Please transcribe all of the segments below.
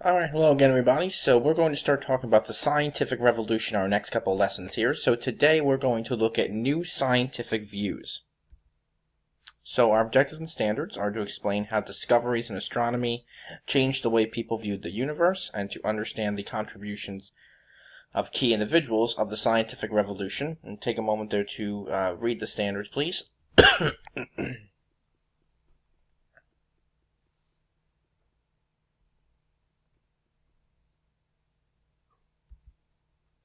Alright, hello again everybody. So we're going to start talking about the scientific revolution our next couple lessons here. So today we're going to look at new scientific views. So our objectives and standards are to explain how discoveries in astronomy changed the way people viewed the universe and to understand the contributions of key individuals of the scientific revolution. And take a moment there to read the standards, please.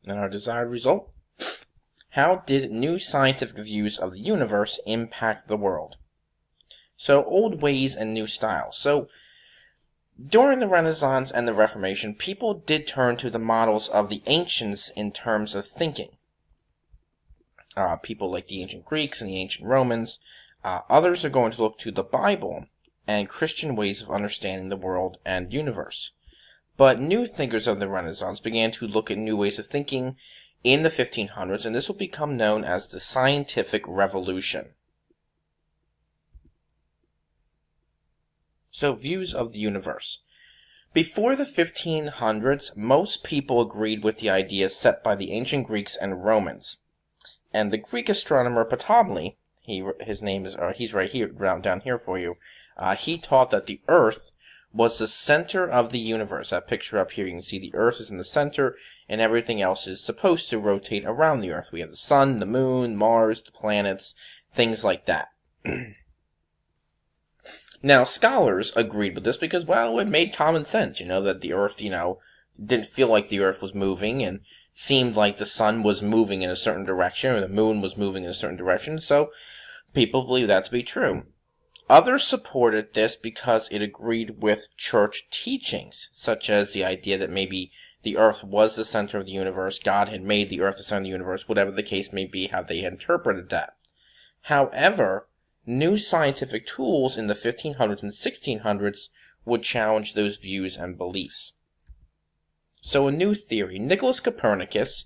And our desired result? How did new scientific views of the universe impact the world? So, old ways and new styles. So, during the Renaissance and the Reformation, people did turn to the models of the ancients in terms of thinking. People like the ancient Greeks and the ancient Romans. Others are going to look to the Bible and Christian ways of understanding the world and universe. But new thinkers of the Renaissance began to look at new ways of thinking in the 1500s, and this will become known as the scientific revolution. So, views of the universe. Before the 1500s, most people agreed with the ideas set by the ancient Greeks and Romans. And the Greek astronomer Ptolemy, he's right here, down here for you, he taught that the Earth was the center of the universe. That picture up here, you can see the Earth is in the center, and everything else is supposed to rotate around the Earth. We have the Sun, the Moon, Mars, the planets, things like that. Now, scholars agreed with this because, well, it made common sense, that the Earth, didn't feel like the Earth was moving, and seemed like the Sun was moving in a certain direction, or the Moon was moving in a certain direction, so people believe that to be true. Others supported this because it agreed with church teachings, such as the idea that maybe the Earth was the center of the universe, God had made the Earth the center of the universe, whatever the case may be, how they had interpreted that. However, new scientific tools in the 1500s and 1600s would challenge those views and beliefs. So a new theory. Nicholas Copernicus,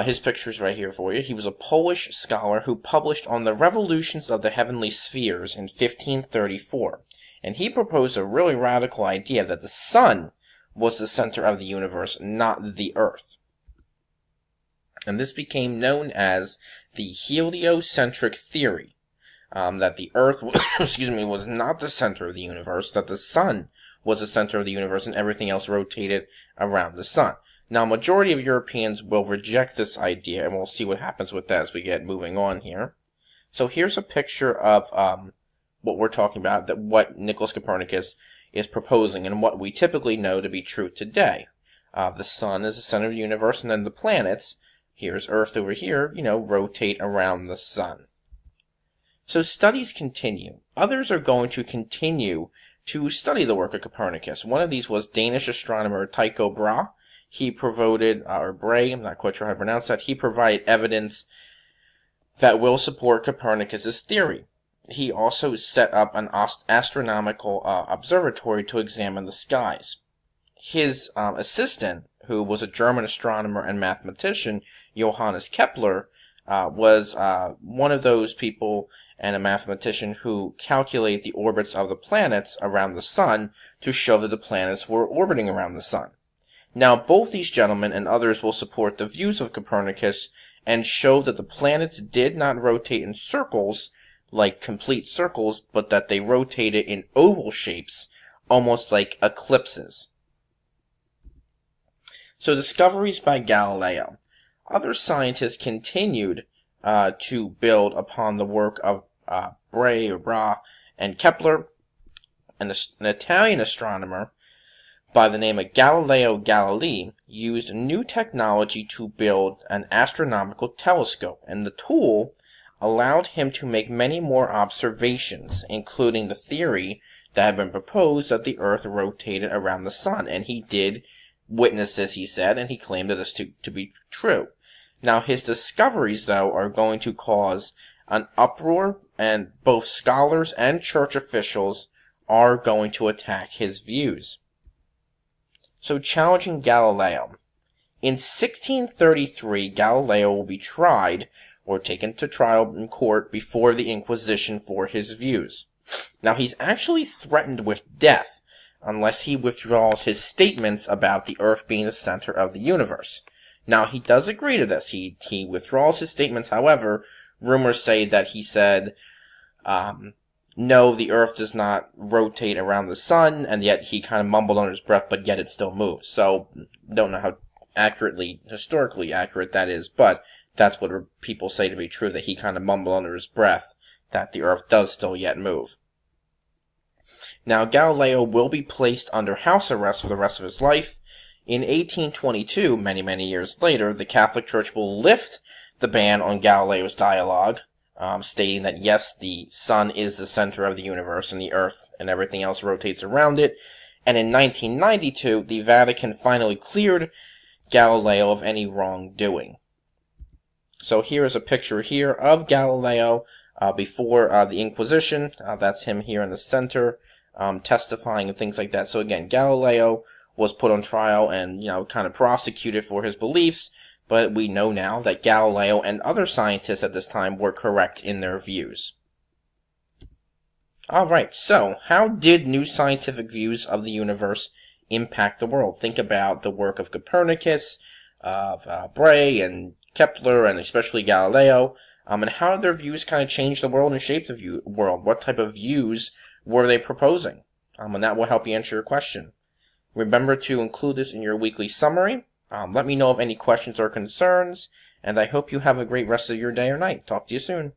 his picture's right here for you. He was a Polish scholar who published on the revolutions of the heavenly spheres in 1534. And he proposed a really radical idea that the Sun was the center of the universe, not the Earth. And this became known as the heliocentric theory. That the Earth was not the center of the universe, that the Sun was the center of the universe and everything else rotated around the Sun. Now, majority of Europeans will reject this idea, and we'll see what happens with that as we get moving on here. So here's a picture of what we're talking about, what Nicholas Copernicus is proposing, and what we typically know to be true today. The Sun is the center of the universe, and then the planets, here's Earth over here, rotate around the Sun. So studies continue. Others are going to continue to study the work of Copernicus. One of these was Danish astronomer Tycho Brahe. He provided, or Brahe, I'm not quite sure how to pronounce that, he provided evidence that will support Copernicus' theory. He also set up an astronomical observatory to examine the skies. His assistant, who was a German astronomer and mathematician, Johannes Kepler, was one of those people and a mathematician who calculate the orbits of the planets around the Sun to show that the planets were orbiting around the Sun. Now, both these gentlemen and others will support the views of Copernicus and show that the planets did not rotate in circles, like complete circles, but that they rotated in oval shapes, almost like eclipses. So, discoveries by Galileo. Other scientists continued to build upon the work of Brahe and Kepler, and an Italian astronomer by the name of Galileo Galilei used new technology to build an astronomical telescope, and the tool allowed him to make many more observations, including the theory that had been proposed that the Earth rotated around the Sun, and he did witness this, he said, and he claimed this to be true. Now, his discoveries, though, are going to cause an uproar, and both scholars and church officials are going to attack his views. So, challenging Galileo. In 1633, Galileo will be tried, or taken to trial in court before the Inquisition for his views. Now, he's actually threatened with death unless he withdraws his statements about the Earth being the center of the universe. Now, he does agree to this. He withdraws his statements. However, rumors say that he said, no, the Earth does not rotate around the sun, and yet he kind of mumbled under his breath, but yet it still moves. So, don't know how historically accurate that is, but that's what people say to be true, that he kind of mumbled under his breath that the Earth does still yet move. Now, Galileo will be placed under house arrest for the rest of his life. In 1822, many, many years later, the Catholic Church will lift the ban on Galileo's dialogue, stating that yes, the sun is the center of the universe and the Earth and everything else rotates around it. And in 1992, the Vatican finally cleared Galileo of any wrongdoing. So here is a picture here of Galileo before the Inquisition. That's him here in the center, testifying and things like that. So again, Galileo was put on trial and, kind of prosecuted for his beliefs, but we know now that Galileo and other scientists at this time were correct in their views. Alright, so how did new scientific views of the universe impact the world? Think about the work of Copernicus, of Bray and Kepler, and especially Galileo, and how did their views kind of change the world and shape the world? What type of views were they proposing? And that will help you answer your question. Remember to include this in your weekly summary. Let me know of any questions or concerns, and I hope you have a great rest of your day or night. Talk to you soon.